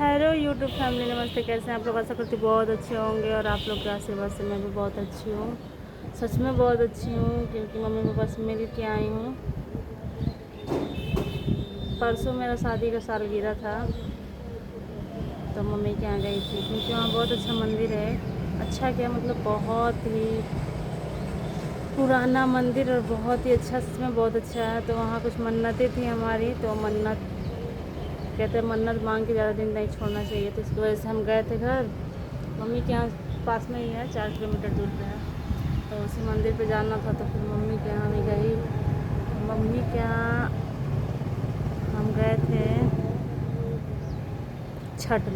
Hello YouTube family, नमस्ते। कैसे हैं आप लोग? आशा करती बहुत अच्छे होंगे और आप लोग के आशीर्वाद से मैं भी बहुत अच्छी हूँ। सच में बहुत अच्छी हूँ, क्योंकि मम्मी पापा से मिल के आई हूँ। परसों मेरा शादी का सालगिरह था, तो मम्मी के यहाँ गई थी, क्योंकि वहाँ बहुत अच्छा मंदिर है। अच्छा क्या मतलब, बहुत ही पुराना मंदिर और बहुत ही अच्छा, सच में बहुत अच्छा है। तो वहाँ कुछ मन्नतें थी हमारी, तो मन्नत कहते हैं मन्नत मांग के ज़्यादा दिन नहीं छोड़ना चाहिए, तो इसकी वजह से हम गए थे घर। मम्मी के यहाँ पास में ही है, 4 किलोमीटर दूर पे है, तो उसी मंदिर पे जाना था। तो फिर मम्मी के यहाँ भी गई। मम्मी के यहाँ हम गए थे छठ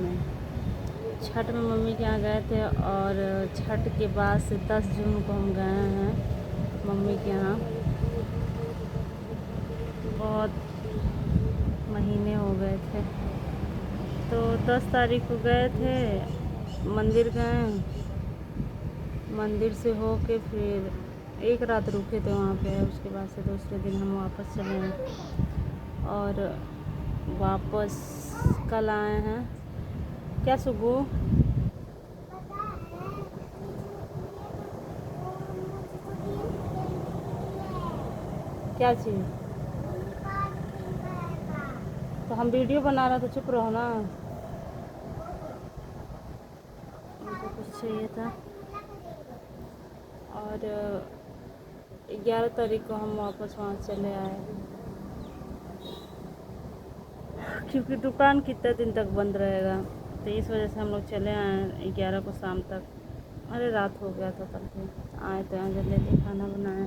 में मम्मी के यहाँ गए थे, और छठ के बाद से 10 जून को हम गए हैं मम्मी के यहाँ। बहुत महीने हो गए थे, तो 10 तारीख को गए थे, मंदिर गए। मंदिर से हो के फिर एक रात रुके थे वहाँ पे, उसके बाद से दूसरे दिन हम वापस चले हैं, और वापस कल आए हैं। क्या सुबू? क्या चीज़? तो हम वीडियो बना रहे, तो चुप रहो ना। मुझे कुछ चाहिए था। और 11 तारीख को हम वापस वहाँ चले आए, क्योंकि दुकान कितने दिन तक बंद रहेगा, तो इस वजह से हम लोग चले आए 11 को शाम तक। अरे रात हो गया था तब भी आए, तो यहाँ जल्दी खाना बनाए,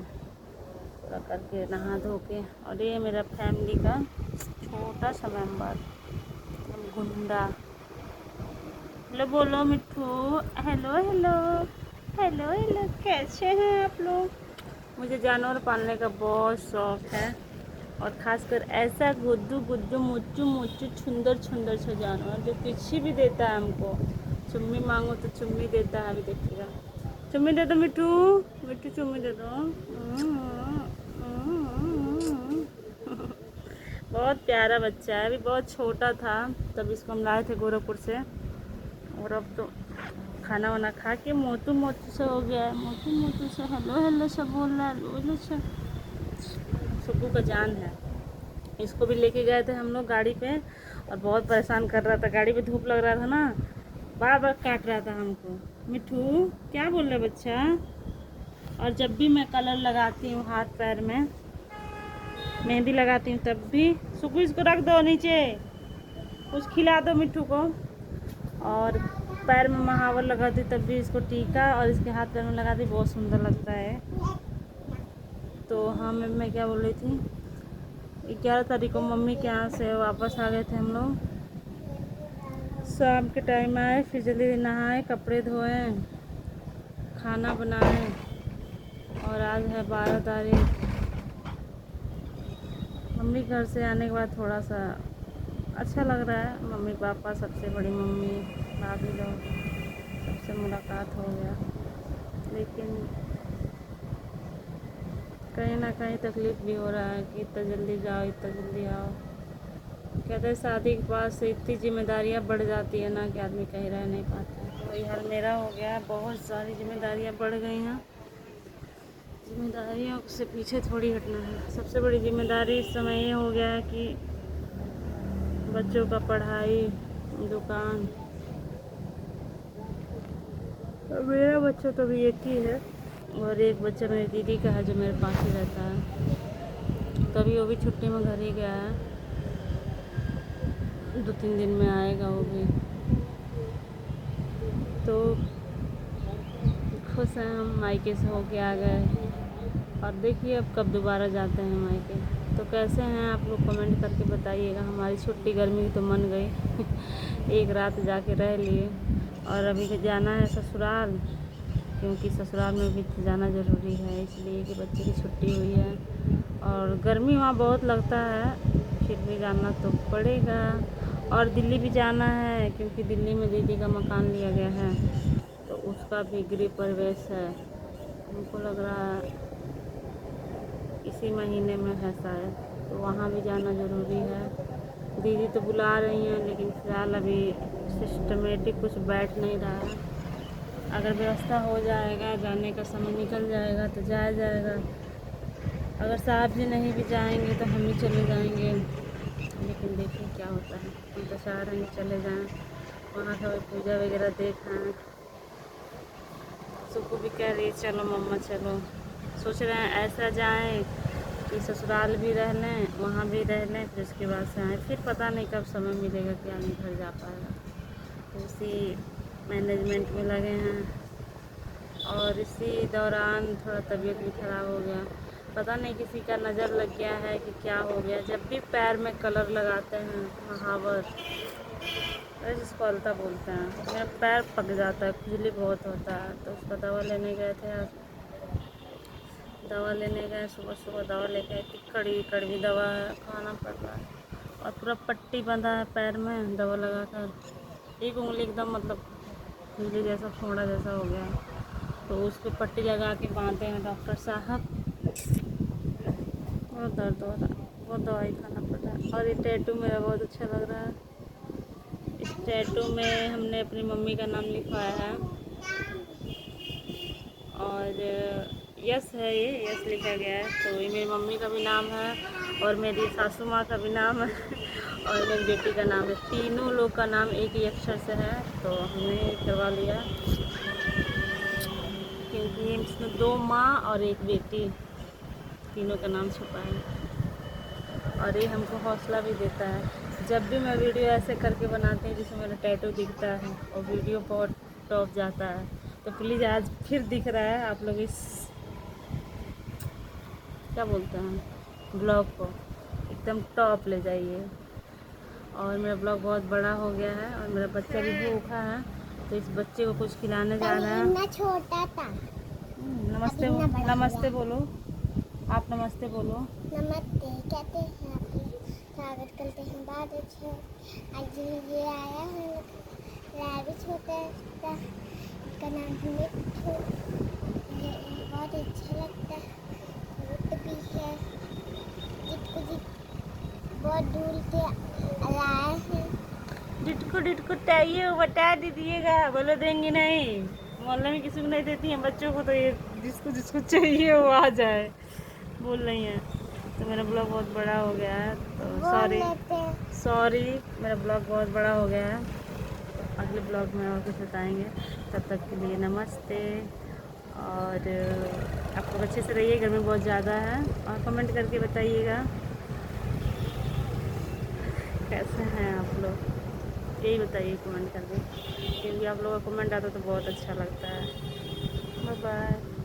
पूरा करके नहा धो के। और ये मेरा फैमिली का छोटा सा मेम्बर गुंडा। हेलो बोलो मिट्ठू। हेलो हेलो हेलो हेलो, कैसे हैं आप लोग? मुझे जानवर पालने का बहुत शौक़ है, और ख़ासकर ऐसा गुद्दू गुद्दू मुच्चू मुच्चू छुंदर छुंदर सा जानवर, जो कुछ भी देता है हमको। चुम्मी मांगो तो चुम्मी देता है, अभी देखिएगा। चुम्मी दे दो मिट्टू, मिट्टू चुम्मी दे दो। बहुत प्यारा बच्चा है, अभी बहुत छोटा था तब इसको हम लाए थे गोरखपुर से, और अब तो खाना वाना खा के मोटू मोटू से हो गया है। मोटू मोटू से हेलो हेलो सब बोल रहा है, हेलो सब। सुब्बू का जान है। इसको भी लेके गए थे हम लोग गाड़ी पे, और बहुत परेशान कर रहा था। गाड़ी पे धूप लग रहा था ना, बार बार काट रहा था हमको। मिठू क्या बोल रहा है बच्चा? और जब भी मैं कलर लगाती हूँ हाथ पैर में, मेहंदी लगाती हूँ, तब भी सुबह इसको रख दो नीचे, कुछ खिला दो मिट्टू को। और पैर में महावर लगाती तब भी इसको टीका, और इसके हाथ पैर में लगाती, बहुत सुंदर लगता है। तो हाँ, मैं क्या बोल रही थी, 11 तारीख को मम्मी के यहाँ से वापस आ गए थे हम लोग। शाम के टाइम आए, फिर जल्दी नहाए, कपड़े धोए, खाना बनाए, और आज है 12 तारीख। मम्मी घर से आने के बाद थोड़ा सा अच्छा लग रहा है। मम्मी पापा, सबसे बड़ी मम्मी, भाभी लोग, सबसे मुलाकात हो गया, लेकिन कहीं ना कहीं तकलीफ़ भी हो रहा है कि इतना जल्दी जाओ, इतना जल्दी आओ। कहते हैं शादी के बाद से इतनी जिम्मेदारियां बढ़ जाती है ना, कि आदमी कहीं रह नहीं पाता है। तो वही हाल मेरा हो गया है, बहुत सारी जिम्मेदारियां बढ़ गई हैं। जिम्मेदारियों से पीछे थोड़ी हटना है। सबसे बड़ी जिम्मेदारी इस समय ये हो गया है कि बच्चों का पढ़ाई, दुकान। मेरा बच्चा तो अभी एक ही है, और एक बच्चा मेरी दीदी का है, जो मेरे पास ही रहता है। तभी वो भी छुट्टी में घर ही गया है, 2-3 दिन में आएगा वो भी। तो खुश हैं हम, मायके से होके आ गए, और देखिए अब कब दोबारा जाते हैं मायके। तो कैसे हैं आप लोग, कमेंट करके बताइएगा। हमारी छुट्टी गर्मी की तो मन गई एक रात जाके रह लिए, और अभी जाना है ससुराल, क्योंकि ससुराल में भी जाना ज़रूरी है, इसलिए कि बच्चे की छुट्टी हुई है, और गर्मी वहाँ बहुत लगता है, फिर भी जाना तो पड़ेगा। और दिल्ली भी जाना है, क्योंकि दिल्ली में दीदी का मकान लिया गया है, तो उसका भी गृह प्रवेश है। हमको लग रहा है इसी महीने में है शायद, तो वहाँ भी जाना ज़रूरी है। दीदी तो बुला रही हैं, लेकिन फ़िलहाल अभी सिस्टमेटिक कुछ बैठ नहीं रहा है। अगर व्यवस्था हो जाएगा, जाने का समय निकल जाएगा तो जाया जाएगा। अगर साहब जी नहीं भी जाएंगे तो हम ही चले जाएंगे, लेकिन देखिए क्या होता है। हम तो चाह रहे हैं चले जाएं, वहाँ का भी पूजा वगैरह देखें। सुबह भी कह रही चलो मम्मा चलो। सोच रहे हैं ऐसा जाएं कि ससुराल भी रह लें, वहाँ भी रह लें, फिर उसके बाद से आएँ। फिर पता नहीं कब समय मिलेगा कि आदमी घर जा पाएगा, तो उसी मैनेजमेंट में लगे हैं। और इसी दौरान थोड़ा तबीयत भी ख़राब हो गया। पता नहीं किसी का नज़र लग गया है कि क्या हो गया। जब भी पैर में कलर लगाते हैं, महावर जिसको अलता बोलते हैं, मेरा पैर पक जाता है, खुजली बहुत होता है। तो उसका दवा लेने गए थे आज, दवा लेने गए सुबह सुबह, दवा लेके आए। कड़वी कड़वी दवा है, खाना पड़ रहा है। और पूरा पट्टी बंधा है पैर में दवा लगा कर। एक उंगली एकदम मतलब खुजली जैसा, फोड़ा जैसा हो गया है, तो उसको पट्टी लगा के बांधे हैं डॉक्टर साहब। बहुत दर्द हो रहा है, बहुत दवाई खाना पड़ रहा है। और ये टैटू मेरा बहुत अच्छा लग रहा है। इस टैटू में हमने अपनी मम्मी का नाम लिखवाया है, और यस है, ये यस लिखा गया है। तो ये मेरी मम्मी का भी नाम है, और मेरी सासू माँ का भी नाम है, और मेरी बेटी का नाम है। तीनों लोग का नाम एक ही अक्षर से है, तो हमने करवा लिया, क्योंकि इसमें 2 माँ और 1 बेटी, तीनों का नाम छुपा है। और ये हमको हौसला भी देता है। जब भी मैं वीडियो ऐसे करके बनाती हूँ जिसमें मेरा टैटू दिखता है और वीडियो बहुत टॉप जाता है, तो प्लीज़ आज फिर दिख रहा है, आप लोग इस क्या बोलते हैं ब्लॉग को एकदम टॉप ले जाइए। और मेरा ब्लॉग बहुत बड़ा हो गया है, और मेरा बच्चा भी भूखा है, तो इस बच्चे को कुछ खिलाने जा रहे हैं। छोटा था। नमस्ते, नमस्ते बोलो आप, नमस्ते बोलो। नमस्ते कहते हैं, आप लोग स्वागत करते हैं। बहुत अच्छा, आज ये आया है रैबिट छोटा सा, इसका नाम है मिट्ठू। ये बहुत अच्छा लगता है, क्यूट भी है। जितको बहुत दूर से आया है। डिटको डिटको चाहिए वो बता दीजिएगा, बोलो देंगी नहीं। मोहल्ले में किसी को नहीं देती हैं बच्चों को, तो ये जिसको जिसको चाहिए वो आ जाए, बोल रही हैं। तो मेरा ब्लॉग बहुत बड़ा हो गया है, तो सॉरी मेरा ब्लॉग बहुत बड़ा हो गया है। अगले ब्लॉग में और कुछ बताएंगे, तब तक के लिए नमस्ते। और आप लोग अच्छे से रहिए, गर्मी बहुत ज़्यादा है, और कमेंट करके बताइएगा कैसे हैं आप लोग, यही बताइए कमेंट करके, क्योंकि आप लोगों का कमेंट आता तो बहुत अच्छा लगता है। Bye bye.